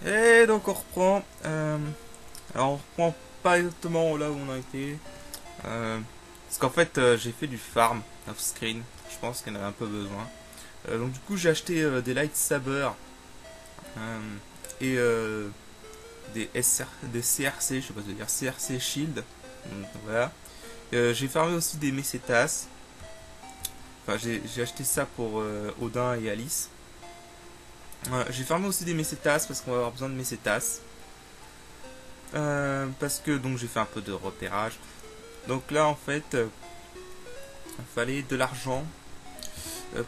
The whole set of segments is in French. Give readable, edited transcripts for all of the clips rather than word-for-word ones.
Et donc on reprend. Alors on reprend pas exactement là où on a été. Parce qu'en fait j'ai fait du farm off-screen. Je pense qu'il y en avait un peu besoin. Donc du coup j'ai acheté des lightsabers et des CRC, je sais pas si dire CRC Shield. Donc, voilà. J'ai farmé aussi des Messetas. Enfin j'ai acheté ça pour Odin et Alice. J'ai farmé aussi des Messetas parce qu'on va avoir besoin de Messetas. Parce que donc j'ai fait un peu de repérage. Donc là en fait, il fallait de l'argent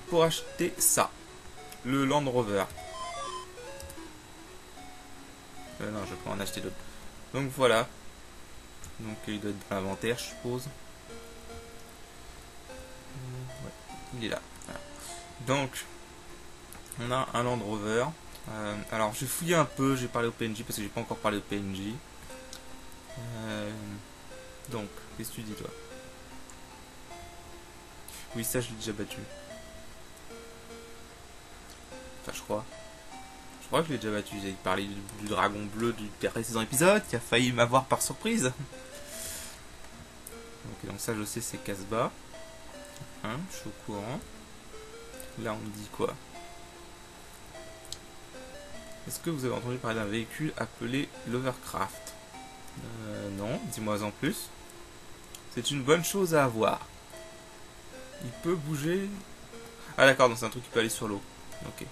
pour acheter ça, le Land Rover. Non, je vais pas en acheter d'autres. Donc voilà. Donc il doit être dans l'inventaire, je suppose. Ouais, il est là. Voilà. Donc on a un Land Rover. Alors j'ai fouillé un peu, j'ai parlé au PNJ parce que j'ai pas encore parlé au PNJ. Euh, donc, qu'est-ce que tu dis toi? Oui, ça je l'ai déjà battu. Enfin, je crois. Je crois que je l'ai déjà battu. J'ai parlé du dragon bleu du précédent épisode qui a failli m'avoir par surprise. Ok, donc ça je sais, c'est Casbah. Hein, je suis au courant. Là on me dit quoi? Est-ce que vous avez entendu parler d'un véhicule appelé l'Overcraft? Non, dis-moi en plus. C'est une bonne chose à avoir. Il peut bouger. Ah d'accord, donc c'est un truc qui peut aller sur l'eau. Ok.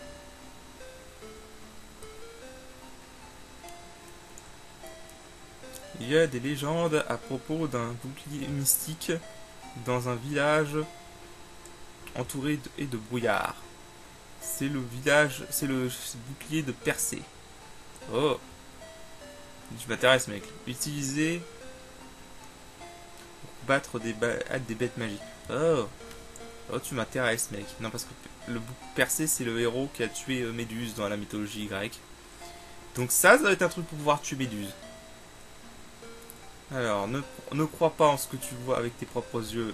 Il y a des légendes à propos d'un bouclier mystique dans un village entouré de brouillard. C'est le village, c'est le bouclier de Persée. Oh, je m'intéresse mec. Utilisé pour battre des bêtes magiques. Oh, oh tu m'intéresses mec. Non parce que le Persée c'est le héros qui a tué Méduse dans la mythologie grecque. Donc ça doit être un truc pour pouvoir tuer Méduse. Alors, ne crois pas en ce que tu vois avec tes propres yeux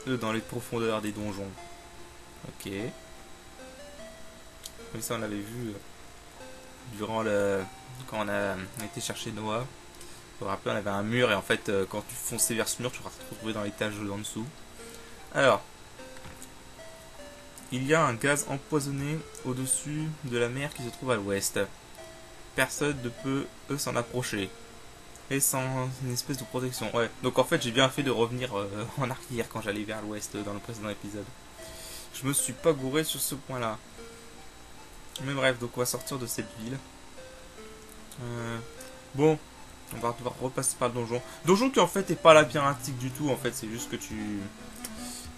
dans les profondeurs des donjons. Ok. Mais ça, on l'avait vu durant le. Quand on a été chercher Noah. Vous vous rappelez, on avait un mur et en fait, quand tu fonçais vers ce mur, tu vas te retrouver dans l'étage en dessous. Alors, il y a un gaz empoisonné au-dessus de la mer qui se trouve à l'ouest. Personne ne peut s'en approcher. Et sans une espèce de protection. Ouais. Donc en fait, j'ai bien fait de revenir en arrière quand j'allais vers l'ouest dans le précédent épisode. Je me suis pas gouré sur ce point-là. Mais bref, donc on va sortir de cette ville. Euh, bon, on va devoir repasser par le donjon. Donjon qui en fait est pas labyrinthique du tout, en fait, c'est juste que tu.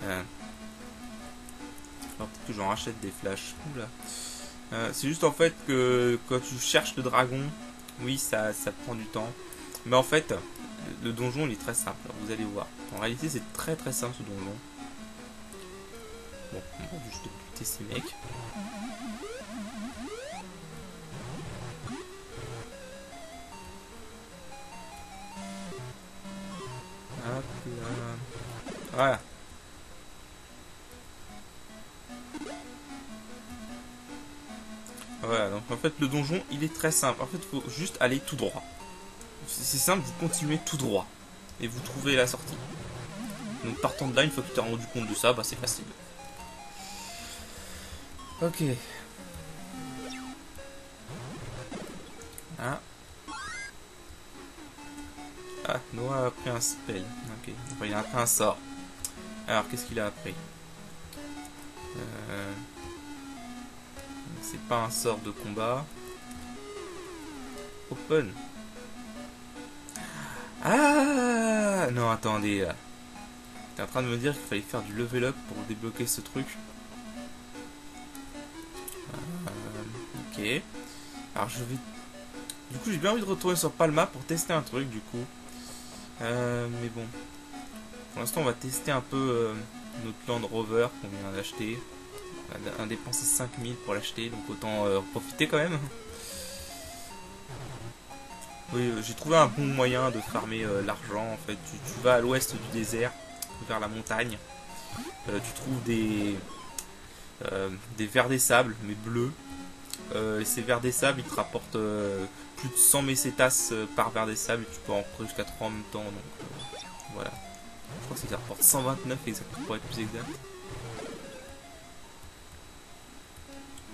Alors peut-être que j'en rachète des flashs. Oula. C'est juste en fait que quand tu cherches le dragon, oui, ça prend du temps. Mais en fait, le donjon il est très simple, vous allez voir. En réalité, c'est très très simple ce donjon. Bon, on va juste buter ces mecs. Hop là. Voilà. Voilà, donc en fait le donjon il est très simple. En fait il faut juste aller tout droit. C'est simple, vous continuez tout droit. Et vous trouvez la sortie. Donc partant de là, une fois que tu t'es rendu compte de ça, bah c'est facile. Ok. Ah. Ah, Noah a appris un spell. Ok. Enfin, il a appris un sort. Alors qu'est-ce qu'il a appris? euh... C'est pas un sort de combat. Open. Ah non, attendez là. T'es en train de me dire qu'il fallait faire du level up pour débloquer ce truc. Ok. Alors je vais. Du coup, j'ai bien envie de retourner sur Palma pour tester un truc du coup. Mais bon. Pour l'instant, on va tester un peu notre Land Rover qu'on vient d'acheter. On a dépensé 5000 pour l'acheter, donc autant profiter quand même. Oui, j'ai trouvé un bon moyen de farmer l'argent en fait. Tu vas à l'ouest du désert, vers la montagne. Tu trouves des vers des sables, mais bleus. ces vers des sables, ils te rapportent plus de 100 mécétas par vers des sables. Et tu peux en rencontrer jusqu'à 3 en même temps. Donc voilà. Je crois que ça rapporte 129 exactement pour être plus exact.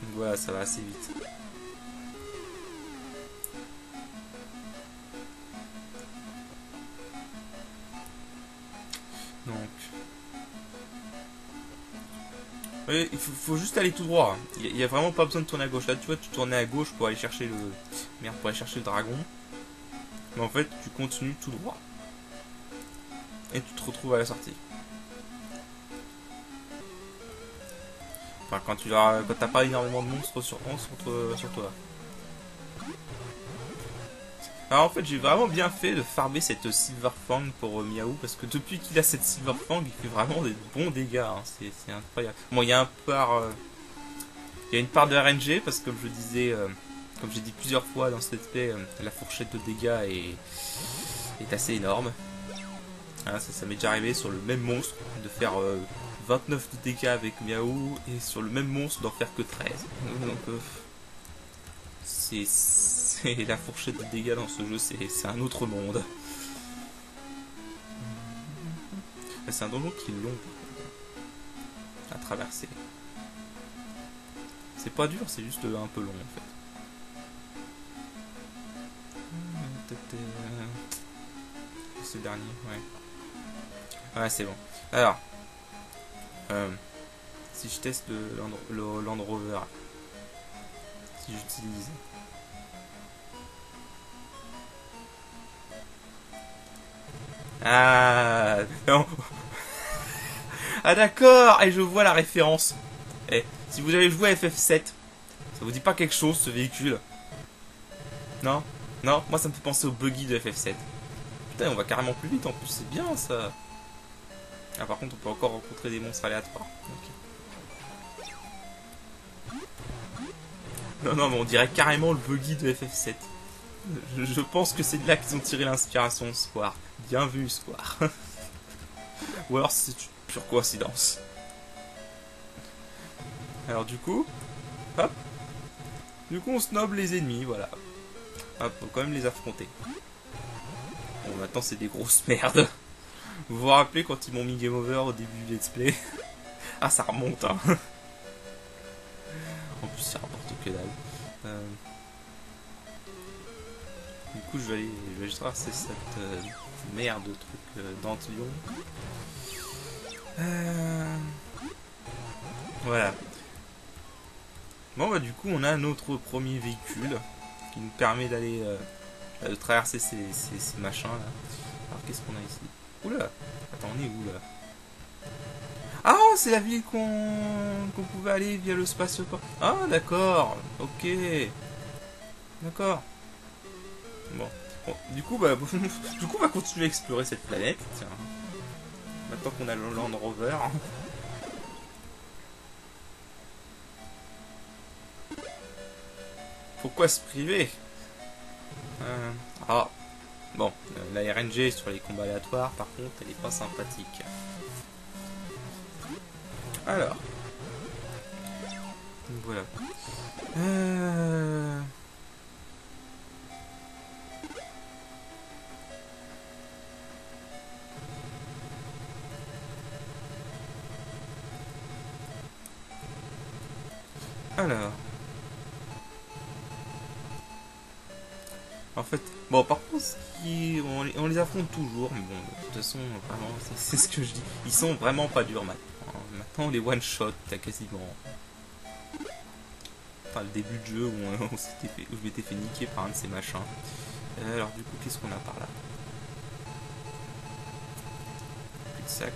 Donc voilà, ça va assez vite. Donc... oui, il faut juste aller tout droit. Il y a vraiment pas besoin de tourner à gauche. Là, tu vois, tu tournais à gauche pour aller chercher le... merde, pour aller chercher le dragon. Mais en fait, tu continues tout droit. Et tu te retrouves à la sortie. Enfin, quand t'as pas énormément de monstres sur toi. Alors en fait, j'ai vraiment bien fait de farmer cette Silverfang pour Miaou, parce que depuis qu'il a cette Silverfang, il fait vraiment des bons dégâts. Hein. C'est incroyable. Bon, il y a il y a une part de RNG, parce que comme je disais, comme j'ai dit plusieurs fois dans cet aspect, la fourchette de dégâts est assez énorme. Hein, ça m'est déjà arrivé sur le même monstre de faire 29 de dégâts avec Miaou, et sur le même monstre d'en faire que 13. Donc, c'est la fourchette de dégâts dans ce jeu, c'est un autre monde. C'est un donjon qui est long à traverser. C'est pas dur, c'est juste un peu long en fait. Ce dernier, ouais. Ouais, c'est bon. Alors, si je teste le Land Rover, si j'utilise... Ah non. Ah d'accord. Et je vois la référence. Eh, si vous avez joué à FF7, ça vous dit pas quelque chose ce véhicule? Non? Non? Moi ça me fait penser au buggy de FF7. Putain, on va carrément plus vite en plus, c'est bien ça. Ah par contre on peut encore rencontrer des monstres aléatoires. Okay. Non non mais on dirait carrément le buggy de FF7. Je pense que c'est de là qu'ils ont tiré l'inspiration ce soir. Bien vu ce soir. Ou alors c'est une pure coïncidence. Alors du coup, hop. Du coup on snob les ennemis, voilà. Hop, faut quand même les affronter. Bon maintenant c'est des grosses merdes. Vous vous rappelez quand ils m'ont mis Game Over au début du let's play? Ah ça remonte hein. En plus ça rapporte que dalle. Du coup je vais juste traverser cette merde de truc d'Antlion. Voilà. Bon bah du coup on a notre premier véhicule qui nous permet d'aller de traverser ces machins là. Alors qu'est-ce qu'on a ici? Oula. Attends, on est où là? Ah c'est la ville qu'on pouvait aller via le spatioport. Ah d'accord. Ok. D'accord. Bon. Du coup bah du coup on va continuer à explorer cette planète. Tiens. Maintenant qu'on a le Land Rover. Pourquoi se priver? Ah. Bon, la RNG sur les combats aléatoires, par contre, elle est pas sympathique. Alors. Donc voilà. Alors. En fait, bon, par contre, on les affronte toujours, mais bon, de toute façon, vraiment, c'est ce que je dis. Ils sont vraiment pas durs maintenant. Maintenant, les one-shot, t'as quasiment. Enfin, le début de jeu où je m'étais fait niquer par un de ces machins. Alors, du coup, qu'est-ce qu'on a par là? Plus de sac.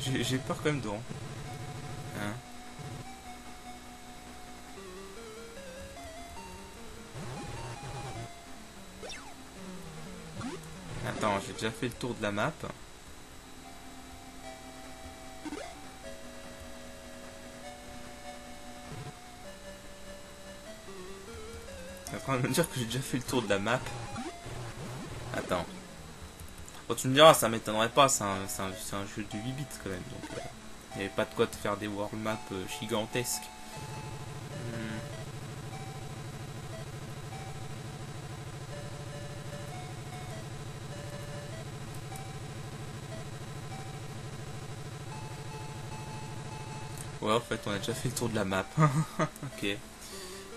J'ai peur quand même de... Hein? Attends, j'ai déjà fait le tour de la map. T'es en train de me dire que j'ai déjà fait le tour de la map. Attends. Bon, tu me diras, ça m'étonnerait pas, c'est un jeu de 8 bits quand même. Donc, Il n'y avait pas de quoi de faire des world maps gigantesques. Ouais, en fait, on a déjà fait le tour de la map. Ok.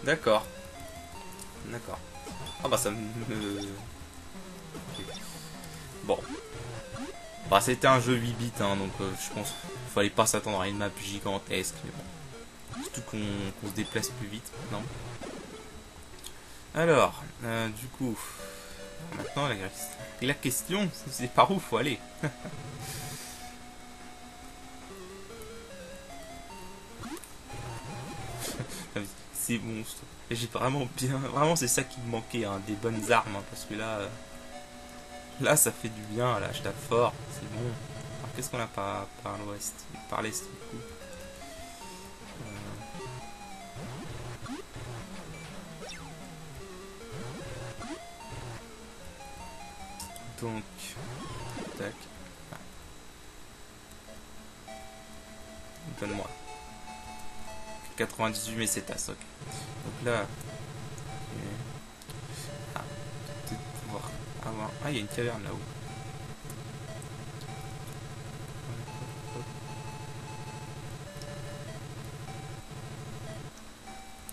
D'accord. D'accord. Ah bah ça me... Ok. Bon. Bah c'était un jeu 8 bits, hein, donc je pense qu'il fallait pas s'attendre à une map gigantesque. Mais bon. Surtout qu'on se déplace plus vite maintenant. Alors, du coup... Maintenant, la question, c'est par où faut aller. Ces monstres. Et j'ai vraiment bien... Vraiment, c'est ça qui me manquait, hein, des bonnes armes, hein, parce que là... Là, ça fait du bien, là, je tape fort, c'est bon. Alors, qu'est-ce qu'on a par l'ouest, par l'est, du coup. Donc, tac. Ah. Donne-moi. 98, mais c'est ta soc. Donc là, ah, peut-être pouvoir avoir... Ah, il y a une caverne là-haut.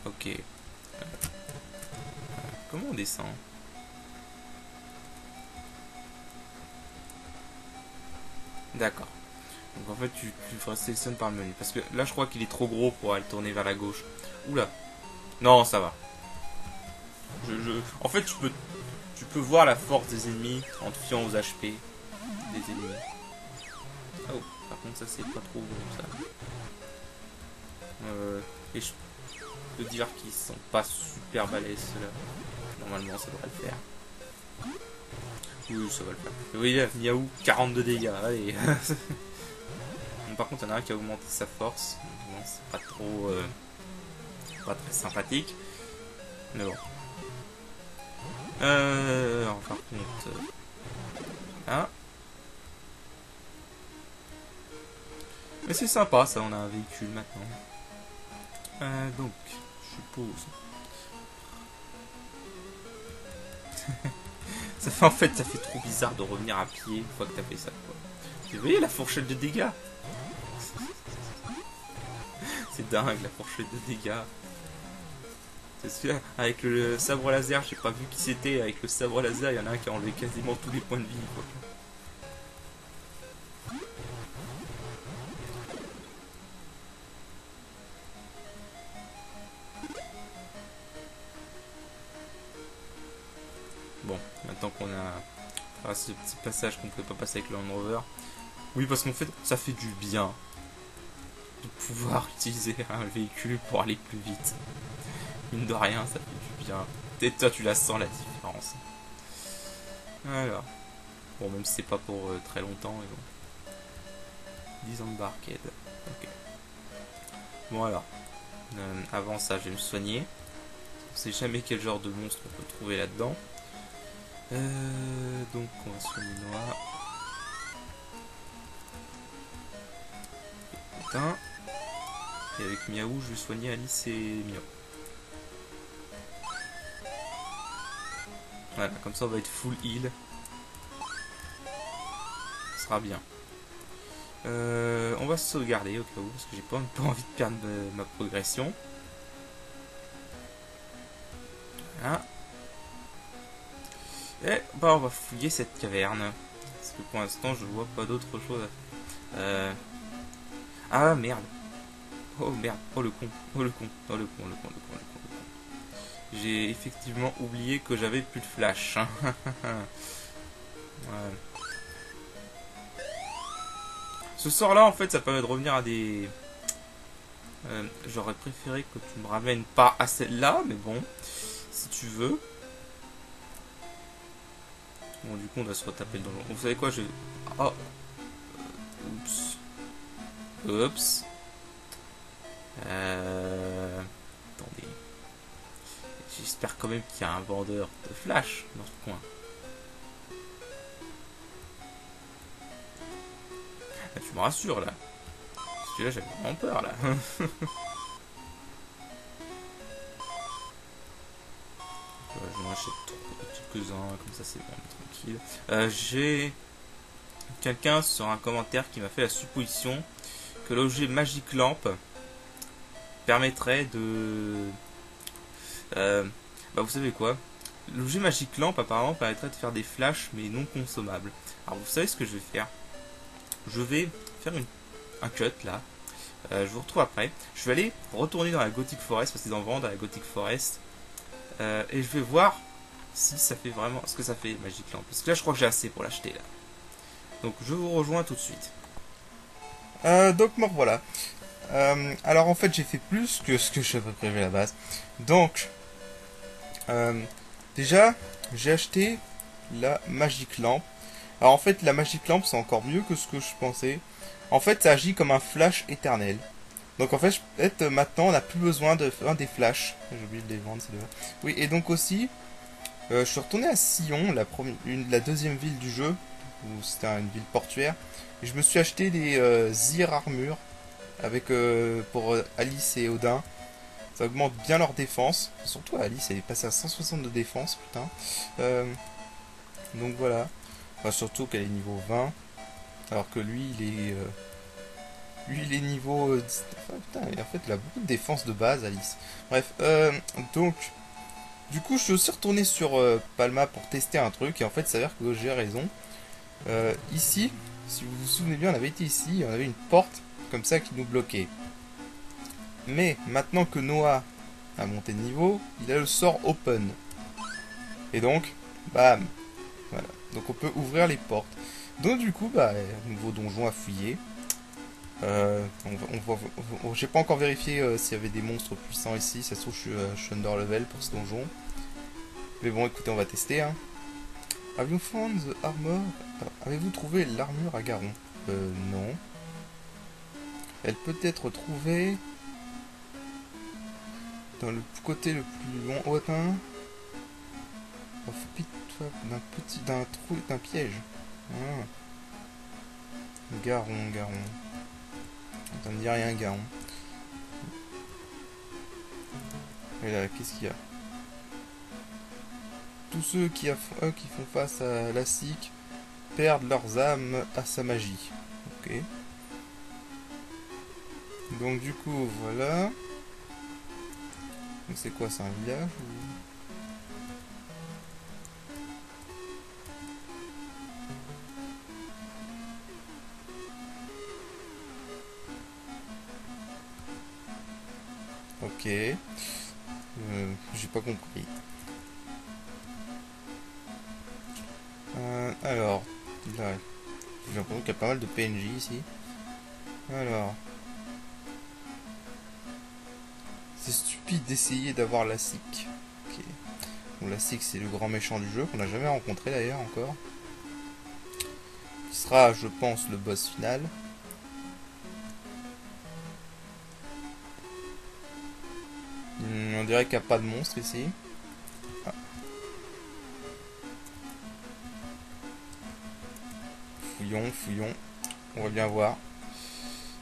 Ok. Comment on descend? D'accord. Donc en fait, tu sélectionnes par le menu. Parce que là, je crois qu'il est trop gros pour aller tourner vers la gauche. Oula. Non, ça va. En fait, tu peux voir la force des ennemis en te fiant aux HP des ennemis. Oh, par contre, ça, c'est pas trop bon, ça. Et je peux dire qu'ils sont pas super balèzes, ceux-là. Normalement, ça devrait le faire. Oui, ça va le faire. Oui, là, Miaou, 42 dégâts, allez. Par contre, il y en a un qui a augmenté sa force. Bon, c'est pas trop... pas très sympathique. Mais bon. Alors, par contre... Hein. Mais c'est sympa, ça, on a un véhicule maintenant. Donc, je suppose... En fait, ça fait trop bizarre de revenir à pied une fois que t'as fait ça, quoi. Vous voyez la fourchette de dégâts? C'est dingue, la fourchette de dégâts. C'est sûr, avec le sabre laser, j'ai pas vu qui c'était. Avec le sabre laser, il y en a un qui a enlevé quasiment tous les points de vie, quoi. Bon, maintenant qu'on a ce petit passage qu'on pouvait pas passer avec le Land Rover. Oui, parce qu'en fait, ça fait du bien de pouvoir utiliser un véhicule pour aller plus vite. Mine de rien, ça fait du bien. Peut-être toi, tu la sens la différence. Alors, bon, même si c'est pas pour très longtemps, mais bon. 10 ans de barcade. Ok. Bon, alors, avant ça, je vais me soigner. On sait jamais quel genre de monstre on peut trouver là-dedans. Donc, on va soigner Noah. Putain. Et avec Miaou, je vais soigner Alice et Mio. Voilà, comme ça on va être full heal. Ça sera bien. On va se sauvegarder au cas où, parce que j'ai pas envie de perdre ma progression. Voilà. Et bah on va fouiller cette caverne. Parce que pour l'instant je vois pas d'autre chose à faire. Ah merde. Oh merde. Oh le con. Oh le con. Oh le con, le con, le con, le con, le con. J'ai effectivement oublié que j'avais plus de flash. Ouais. Ce sort là en fait ça permet de revenir à des... J'aurais préféré que tu me ramènes pas à celle-là, mais bon, si tu veux. Bon, du coup, on va se retaper le donjon. Vous savez quoi, je... Oh. Oups. Oups. Attendez. J'espère quand même qu'il y a un vendeur de flash dans ce coin. Ah, tu me rassures, là. Celui-là, j'avais vraiment peur, là. Je m'en achète quelques-uns, comme ça c'est bon, tranquille. J'ai quelqu'un sur un commentaire qui m'a fait la supposition que l'objet Magic Lamp permettrait de... bah vous savez quoi? L'objet Magic Lamp apparemment permettrait de faire des flashs mais non consommables. Alors vous savez ce que je vais faire? Je vais faire un cut là. Je vous retrouve après. Je vais aller retourner dans la Gothic Forest parce qu'ils en vendent à la Gothic Forest. Et je vais voir si ça fait vraiment ce que ça fait Magic Lamp. Parce que là je crois que j'ai assez pour l'acheter là. Donc je vous rejoins tout de suite. Donc me revoilà. Alors en fait j'ai fait plus que ce que j'avais prévu à la base. Donc déjà j'ai acheté la Magic Lamp. Alors en fait la Magic Lamp c'est encore mieux que ce que je pensais. En fait ça agit comme un flash éternel. Donc en fait maintenant on n'a plus besoin de faire des flashs. J'ai oublié de les vendre, c'est dommage. Oui, et donc aussi je suis retourné à Sillon, la deuxième ville du jeu, où c'était une ville portuaire, et je me suis acheté des Zir armure avec pour Alice et Odin. Ça augmente bien leur défense. Surtout Alice, elle est passée à 160 de défense, putain. Donc voilà. Enfin, surtout qu'elle est niveau 20, alors que lui il est niveau 19. Ah, putain, en fait il a beaucoup de défense de base, Alice. Bref, donc du coup, je suis aussi retourné sur Palma pour tester un truc, et en fait, il s'avère que j'ai raison. Ici, si vous vous souvenez bien, on avait été ici, et on avait une porte comme ça qui nous bloquait. Mais maintenant que Noah a monté de niveau, il a le sort Open. Et donc, bam, voilà. Donc on peut ouvrir les portes. Donc du coup, bah, nouveau donjon à fouiller. J'ai pas encore vérifié s'il y avait des monstres puissants ici. Ça se trouve, je suis under level pour ce donjon. Mais bon, écoutez, on va tester. Hein. Have you found the armor? Avez-vous trouvé l'armure à Garon? Non. Elle peut être trouvée dans le côté le plus lointain d'un piège. Ah. Garon. Ça me dit rien, Garon. Et là, qu'est-ce qu'il y a? Tous ceux qui font face à la SIC perdent leurs âmes à sa magie. Ok. Donc du coup, voilà. Donc c'est quoi, c'est un village ou... Ok. J'ai pas compris. Alors, là, j'ai l'impression qu'il y a pas mal de PNJ ici. Alors, c'est stupide d'essayer d'avoir la SIC. Ok. Bon, la SIC, c'est le grand méchant du jeu qu'on n'a jamais rencontré d'ailleurs encore. Qui sera, je pense, le boss final. On dirait qu'il n'y a pas de monstre ici. Ah. Fouillons. On va bien voir.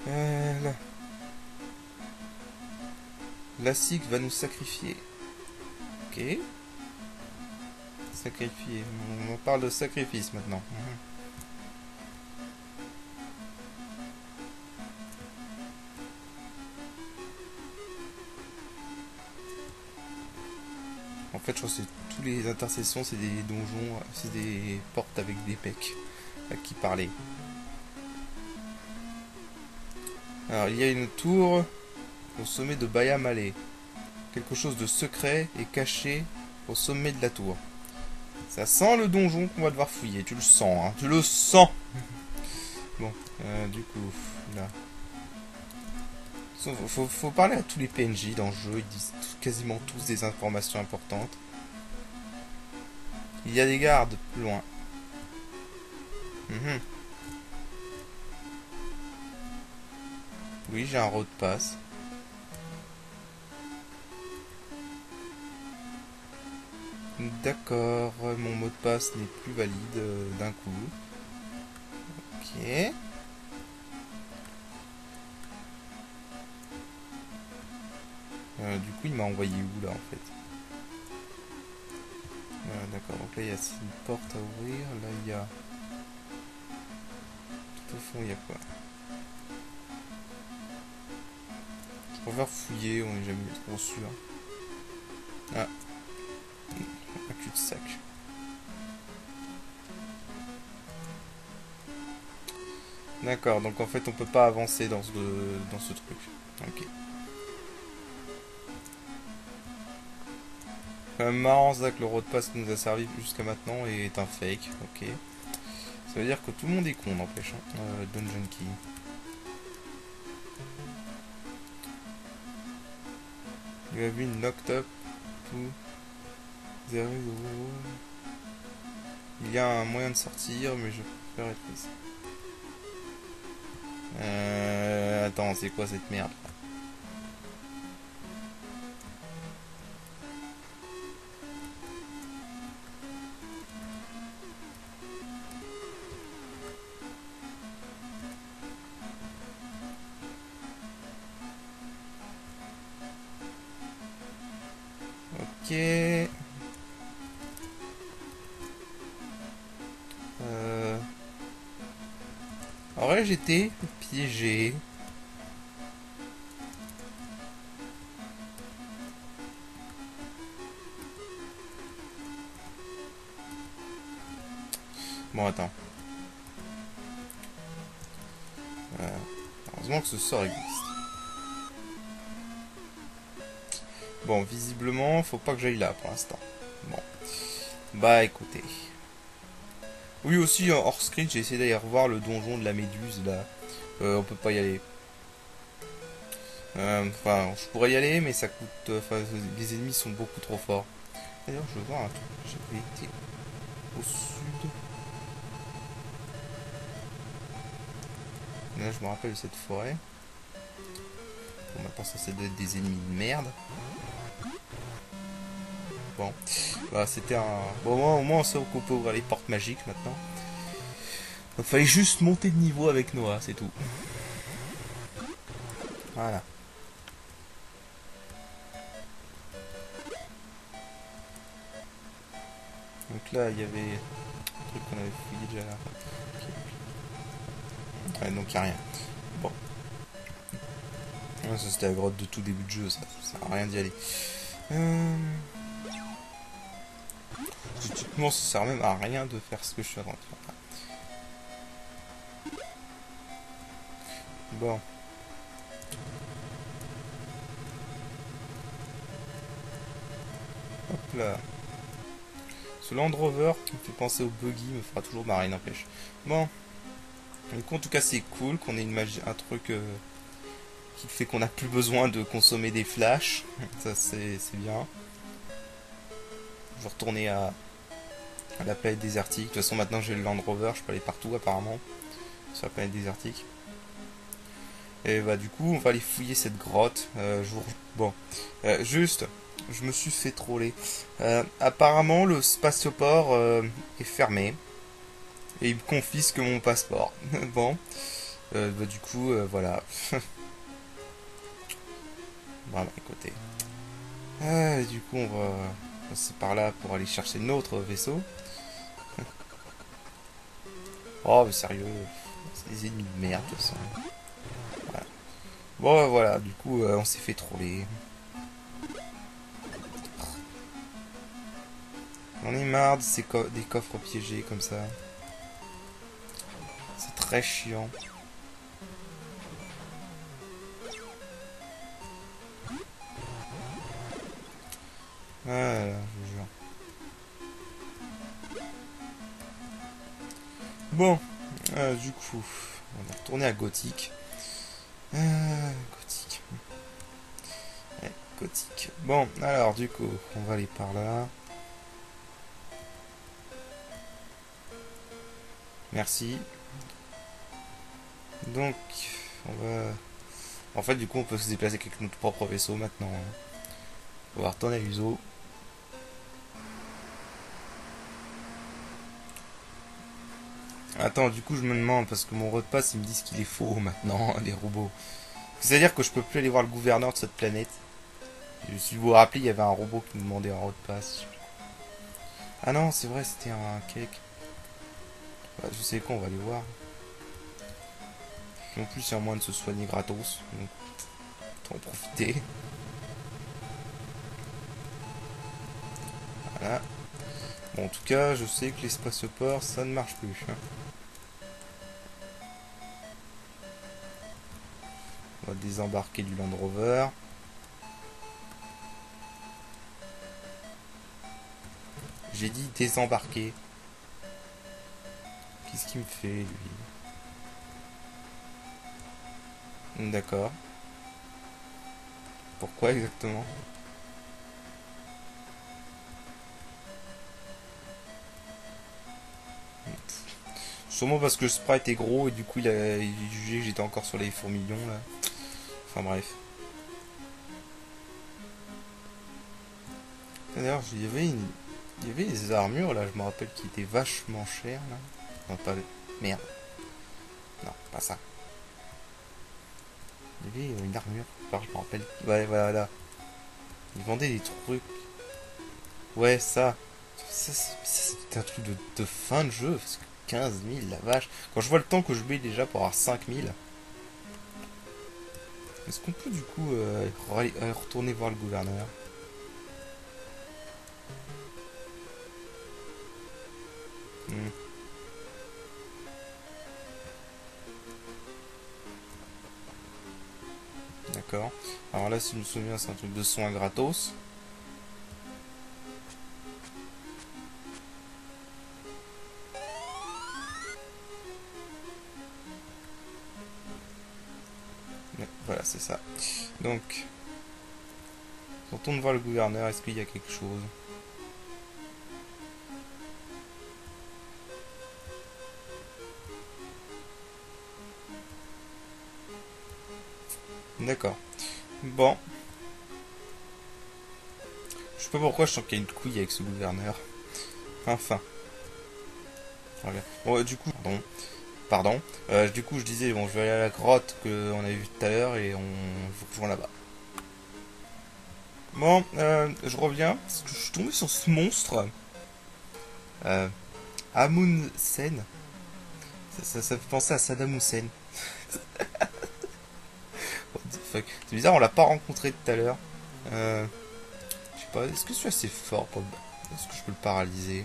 Là. La SIC va nous sacrifier. Ok. Sacrifier. On parle de sacrifice maintenant. En fait, je crois que c'est tous les intercessions, c'est des donjons, c'est des portes avec des pecs à qui parler. Alors, il y a une tour au sommet de Bayamale. Quelque chose de secret est caché au sommet de la tour. Ça sent le donjon qu'on va devoir fouiller. Tu le sens, hein. Tu le sens. Bon, du coup, là. Faut parler à tous les PNJ dans le jeu. Ils disent quasiment tous des informations importantes. Il y a des gardes plus loin. Oui, j'ai un road pass. D'accord, mon mot de passe n'est plus valide d'un coup. Ok. Du coup, il m'a envoyé où, là, en fait? D'accord, donc là, il y a une porte à ouvrir. Là, il y a... Tout au fond, il y a quoi? Je préfère fouiller, on n'est jamais trop sûr. Ah, un cul-de-sac. D'accord, donc en fait, on peut pas avancer dans ce truc. Ok. Quand même marrant ça que le road pass qui nous a servi jusqu'à maintenant est un fake. Ok. Ça veut dire que tout le monde est con, n'empêche. Hein. Dungeon Key. You have been knocked up to... There is a wall. Il y a un moyen de sortir, mais je préfère être ici. Attends, c'est quoi cette merde? Ok. Aurais-je été piégé? Bon, attends. Heureusement que ce sort existe. Bon, visiblement, faut pas que j'aille là pour l'instant. Bon. Bah, écoutez. Oui, aussi, hors script, j'ai essayé d'aller revoir le donjon de la méduse, là. On peut pas y aller. Enfin, je pourrais y aller, mais ça coûte... Enfin, les ennemis sont beaucoup trop forts. D'ailleurs, je veux voir un truc. J'avais été au sud. Là, je me rappelle de cette forêt. Bon, maintenant, ça, c'est des ennemis de merde. Bon. Bah, c'était un... Bon, au moins, on sait qu'on peut ouvrir les portes magiques, maintenant. Il fallait juste monter de niveau avec Noah, c'est tout. Voilà. Donc là, il y avait un truc qu'on avait fouillé déjà là. Okay. Ouais, donc il n'y a rien. Bon. Ça, c'était la grotte de tout début de jeu, ça sert à rien d'y aller. Typiquement, ça sert même à rien de faire ce que je suis en train de faire. Bon. Hop là. Ce Land Rover qui me fait penser au buggy me fera toujours marrer, n'empêche. Bon. Donc, en tout cas, c'est cool qu'on ait une magie, un truc qui fait qu'on n'a plus besoin de consommer des flashs. Ça, c'est bien. Je vais retourner à la planète désertique. De toute façon, maintenant j'ai le Land Rover, je peux aller partout apparemment sur la planète désertique. Et bah, du coup, on va aller fouiller cette grotte. Bon, juste, je me suis fait troller. Apparemment, le spatioport est fermé. Et il me confisque mon passeport. Bon, bah, du coup, voilà. Voilà, écoutez. Du coup, on va passer par là pour aller chercher notre vaisseau. Oh, mais sérieux, c'est des ennemis de merde, de toute façon. Voilà. Bon, voilà, du coup, on s'est fait troller. J'en ai marre de des coffres piégés comme ça. C'est très chiant. Voilà, je vous jure. Bon, du coup, on est retourné à Gothique. Gothique. Ouais, Gothique. Bon, alors, du coup, on va aller par là. Merci. Donc, on va... En fait, du coup, on peut se déplacer avec notre propre vaisseau maintenant. On va retourner à Uzo. Attends, du coup, je me demande, parce que mon repas, ils me disent qu'il est faux maintenant, les robots. C'est-à-dire que je peux plus aller voir le gouverneur de cette planète. Et si vous vous rappelez, il y avait un robot qui nous demandait un mot de passe. Ah non, c'est vrai, c'était un cake. Bah, je sais quoi, on va aller voir. En plus, il y a moyen de se soigner gratos. Donc, autant en profiter. Voilà. Bon, en tout cas, je sais que l'espace-port, ça ne marche plus. On va désembarquer du Land Rover. J'ai dit désembarquer. Qu'est-ce qu'il me fait, lui? D'accord. Pourquoi exactement? Sûrement parce que le sprite est gros et du coup il a jugé que j'étais encore sur les fourmillons là. Enfin bref. D'ailleurs, il y avait des armures là, je me rappelle qui étaient vachement chères là. Non, pas le... Merde. Non, pas ça. Il y avait une armure. Alors, je me rappelle. Ouais, voilà. Ils vendaient des trucs. Ouais, ça. C'est un truc de fin de jeu. Parce que 15 000, la vache. Quand je vois le temps que je mets déjà pour avoir 5 000. Est-ce qu'on peut du coup retourner voir le gouverneur? Hmm, d'accord. Alors là, si je me souviens, c'est un truc de soins gratos. Ouais, voilà, c'est ça. Donc, on retourne voir le gouverneur. Est-ce qu'il y a quelque chose? D'accord. Bon. Je sais pas pourquoi je sens qu'il y a une couille avec ce gouverneur. Enfin. Voilà. Bon, du coup, pardon. Du coup, je disais, bon, je vais aller à la grotte qu'on avait vue tout à l'heure et on vous rejoint là-bas. Bon, je reviens parce que je suis tombé sur ce monstre. Euh, Amundsen. Ça me fait penser à Saddam Hussein. What the fuck. C'est bizarre, on l'a pas rencontré tout à l'heure. Je sais pas, est-ce que je suis assez fort pour... Est-ce que je peux le paralyser?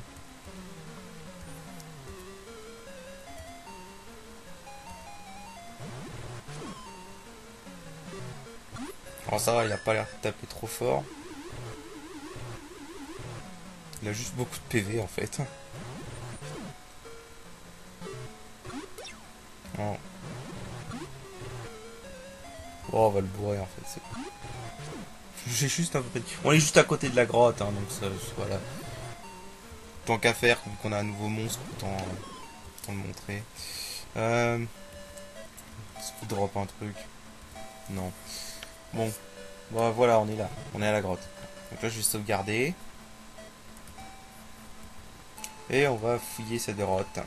Alors ça va, il a pas l'air de taper trop fort. Il a juste beaucoup de PV en fait. Oh. Oh, on va le bourrer en fait. J'ai juste un peu... On est juste à côté de la grotte, hein, donc ça, voilà. Tant qu'à faire, vu qu'on a un nouveau monstre, autant le montrer. Est-ce qu'il drop un truc? Non. Bon, bon, voilà, on est là. On est à la grotte. Donc là, je vais sauvegarder. Et on va fouiller cette grotte.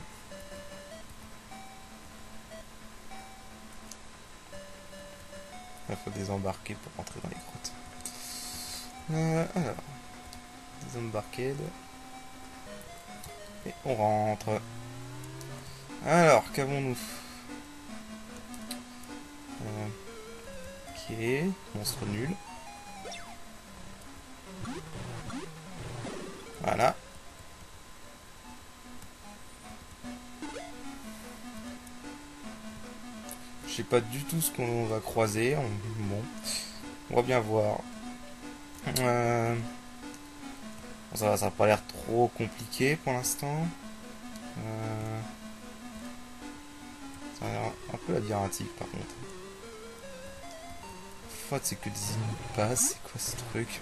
Il faut désembarquer pour rentrer dans les grottes. Alors, désembarquer. Et on rentre. Alors, qu'avons-nous? Ok, monstre nul. Voilà. Je sais pas du tout ce qu'on va croiser. Bon, on va bien voir. Ça va pas l'air trop compliqué pour l'instant. Ça a l'air un peu labyrinthique par contre. Faut c'est que des ennemis passent. C'est quoi ce truc?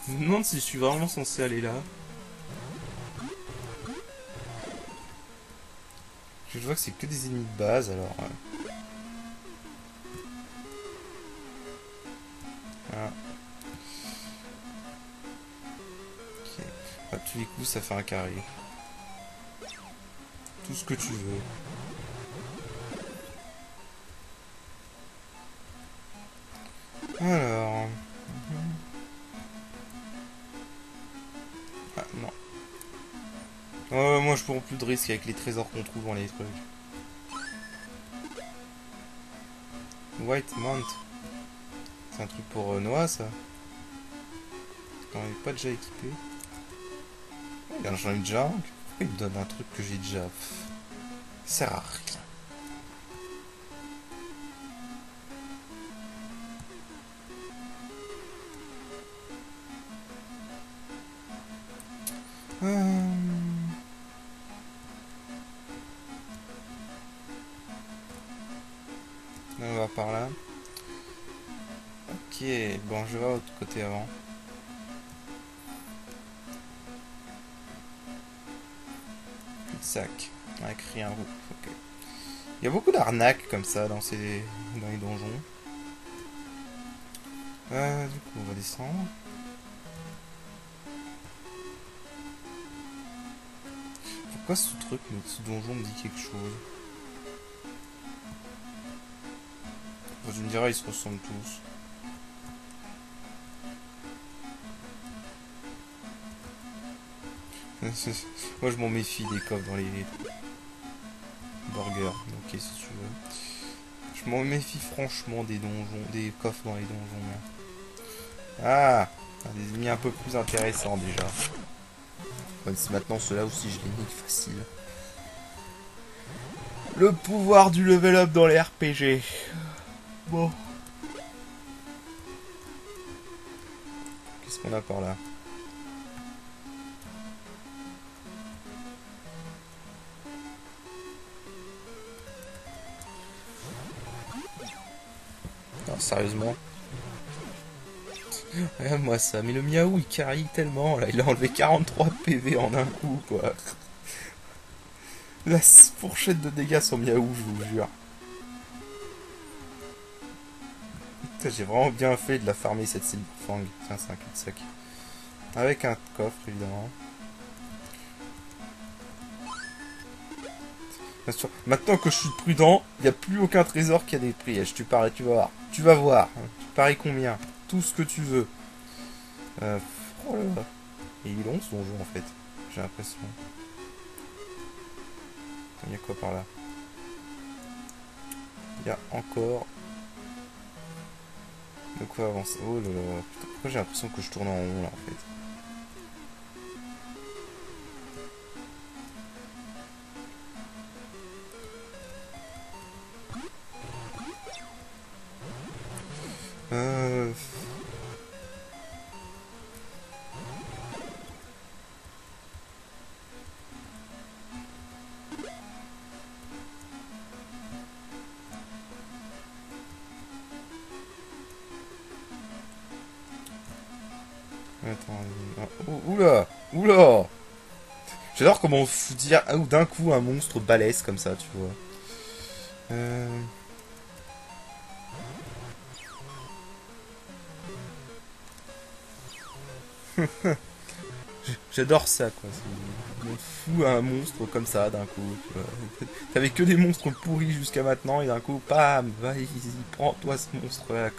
Je me demande si je suis vraiment censé aller là. Je vois que c'est que des ennemis de base alors. Ah. tous les coups, ça fait un carré. Tout ce que tu veux. Alors... Ah, non. Moi, je prends plus de risques avec les trésors qu'on trouve dans les trucs. White Mount. C'est un truc pour Noah, ça. On n'est pas déjà équipé. J'en ai déjà un. Pourquoi il me donne un truc que j'ai déjà? Ça sert à rien. On va par là. Ok, bon, je vais à l'autre côté avant. Sac. Avec rien. Ok. Il y a beaucoup d'arnaques comme ça dans les donjons. Du coup, on va descendre. Pourquoi ce truc, ce donjon me dit quelque chose? Je me dirais, ils se ressemblent tous. Moi, je m'en méfie des coffres dans les burgers. Ok, si tu veux. Je m'en méfie franchement des donjons, des coffres dans les donjons. Ah, des ennemis un peu plus intéressants déjà. Même si maintenant ceux-là aussi je les nique facile. Le pouvoir du level up dans les RPG. Bon. Qu'est-ce qu'on a par là? Non, sérieusement. Regarde-moi ça, mais le miaou il carry tellement là, il a enlevé 43 PV en un coup quoi. La fourchette de dégâts sur miaou, je vous jure. J'ai vraiment bien fait de la farmer cette Silverfang. Tiens, c'est un cul-de-sac. Avec un coffre évidemment. Bien sûr. Maintenant que je suis prudent, il n'y a plus aucun trésor qui a des pièges. Tu paries, tu vas voir. Tu vas voir. Tu paries combien? Tout ce que tu veux. Oh là là. Et il est long ce donjon en fait. J'ai l'impression. Il y a quoi par là? Il y a encore... De quoi avancer? Oh là là. Putain, pourquoi j'ai l'impression que je tourne en rond là en fait? Attends, oula! Oula! J'adore comment on fout dire d'un coup un monstre balèze comme ça, tu vois. J'adore ça, quoi. On fout un monstre comme ça d'un coup. T'avais que des monstres pourris jusqu'à maintenant et d'un coup, bam, vas-y, prends-toi ce monstre-là.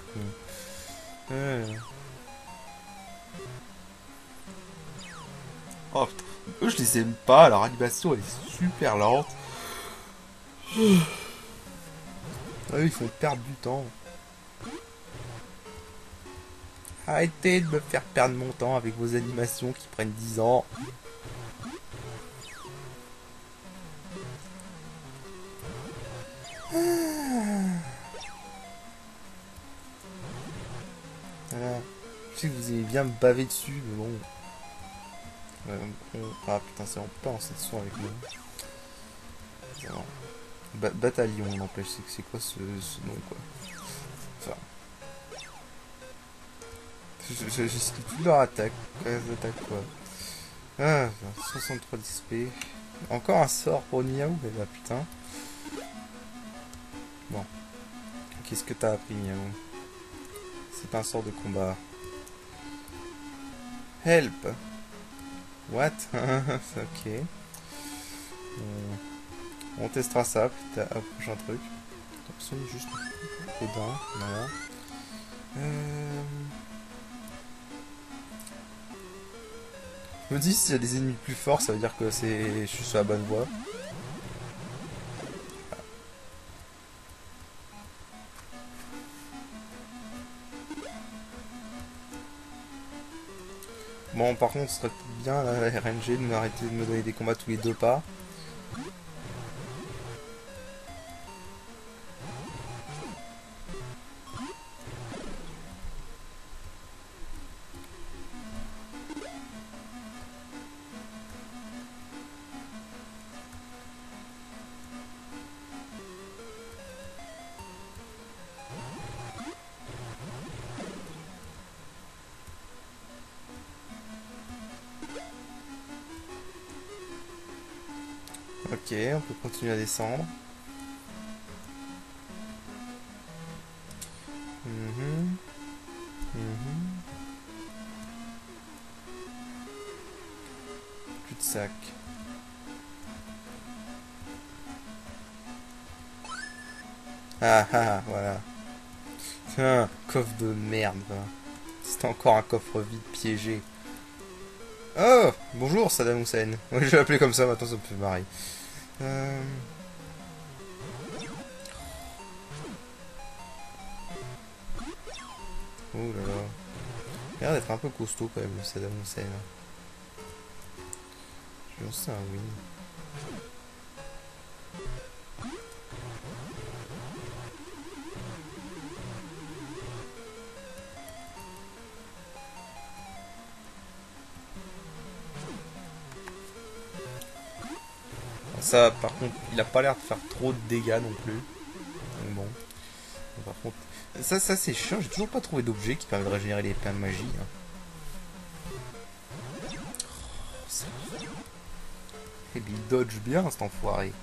Oh putain, eux je les aime pas, leur animation elle est super lente. Ils font perdre du temps. Arrêtez de me faire perdre mon temps avec vos animations qui prennent 10 ans. Voilà. Je sais que vous avez bien me baver dessus, mais bon. Ah putain, c'est en pas en cette son avec moi. Bataillon, n'empêche, c'est quoi ce nom quoi. Enfin. J'ai toute leur attaque. Quoi. Ah, 63 d'XP. Encore un sort pour Miaou, mais bah putain. Bon. Qu'est-ce que t'as appris, Miaou? C'est un sort de combat. Help. What? Ok. On testera ça plus tard, prochain truc. C'est juste Odin, voilà. Je me dis s'il y a des ennemis plus forts, ça veut dire que je suis sur la bonne voie. Bon, par contre, ce serait bien la RNG de m'arrêter de me donner des combats tous les 2 pas. Ok, on peut continuer à descendre. Mhm. Mhm. Plus de sac. Ah ah, voilà. Un coffre de merde. C'était encore un coffre vide piégé. Oh, bonjour Saddam Hussein. Ouais, je vais l'appeler comme ça, maintenant ça me fait marrer. Oh là là. Il a l'air d'être un peu costaud quand même, le Saddam Hussein. Je pense que c'est un win. Ça, par contre, il a pas l'air de faire trop de dégâts non plus. Donc bon. Par contre, ça c'est chiant, j'ai toujours pas trouvé d'objet qui permet de régénérer les points de magie. Hein. Et puis il dodge bien cet enfoiré.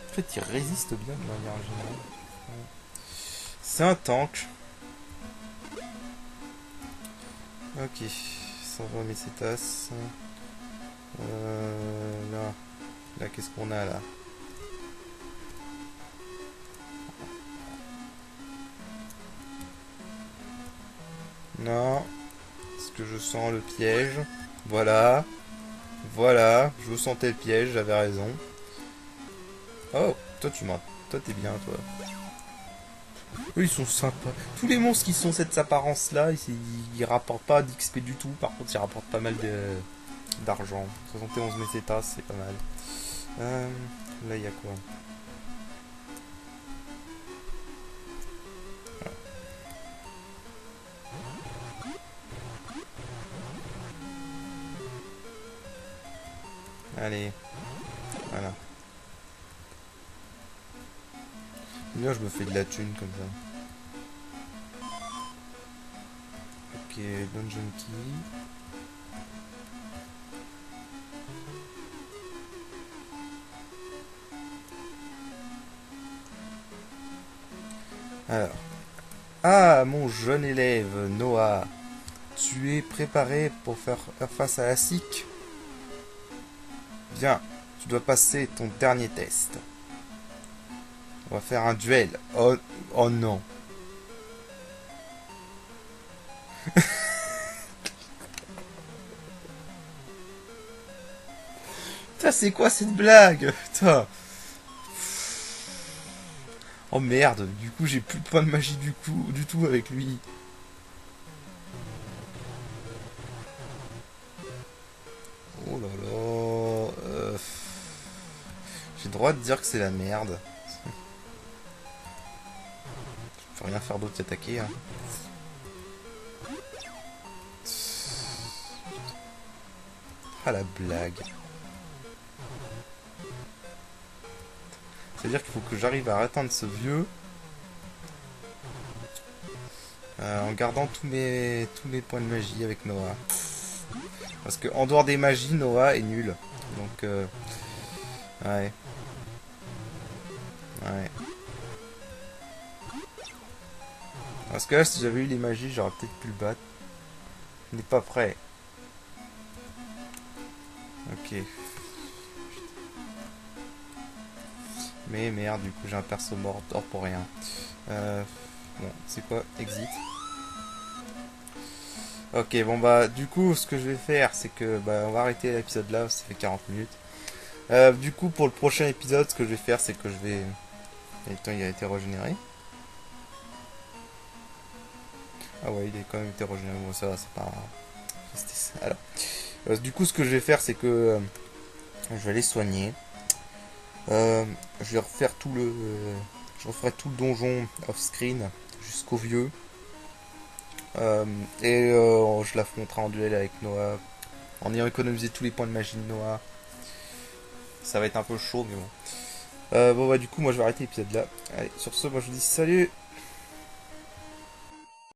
En fait, il résiste bien de manière générale. C'est un tank. Ok, 120 Messetas. Là, qu'est-ce qu'on a là? Non. Est-ce que je sens le piège? Voilà. Voilà. Je sentais le piège, j'avais raison. Oh, toi tu m'as. Toi t'es bien, toi. Eux ils sont sympas. Tous les monstres qui sont cette apparence-là, ils rapportent pas d'XP du tout. Par contre, ils rapportent pas mal d'argent. 71 Messetas, c'est pas mal. Là, il y a quoi? Allez, voilà. Bien, je me fais de la thune comme ça. Ok, Dungeon Key. Alors. Ah, mon jeune élève, Noah. Tu es préparé pour faire face à la SIC? Bien, tu dois passer ton dernier test. On va faire un duel. Oh, oh non. Putain, c'est quoi cette blague? Putain. Oh merde, du coup j'ai plus de points de magie du tout avec lui. Oh là là. J'ai le droit de dire que c'est la merde. Je peux rien faire d'autre qu'attaquer. Hein. Ah la blague. C'est-à-dire qu'il faut que j'arrive à atteindre ce vieux en gardant tous mes points de magie avec Noah. Parce que en dehors des magies, Noah est nul. Donc ouais. Ouais. Parce que là, si j'avais eu les magies, j'aurais peut-être pu le battre. Il n'est pas prêt. Ok. Mais merde, du coup j'ai un perso mort pour rien. Bon, c'est quoi? Exit. Ok, bon bah du coup ce que je vais faire c'est que bah on va arrêter l'épisode là, ça fait 40 minutes. Du coup pour le prochain épisode ce que je vais faire c'est que je vais... Attends, il a été régénéré. Ah ouais, il a quand même été régénéré, bon ça va, c'est pas... Alors, du coup ce que je vais faire c'est que je vais aller soigner. Je vais refaire tout le... je referai tout le donjon off-screen jusqu'au vieux. Je l'affronterai en duel avec Noah. En ayant économisé tous les points de magie de Noah. Ça va être un peu chaud, mais bon. Bon, bah, du coup, moi je vais arrêter l'épisode là. Allez, sur ce, moi je vous dis salut!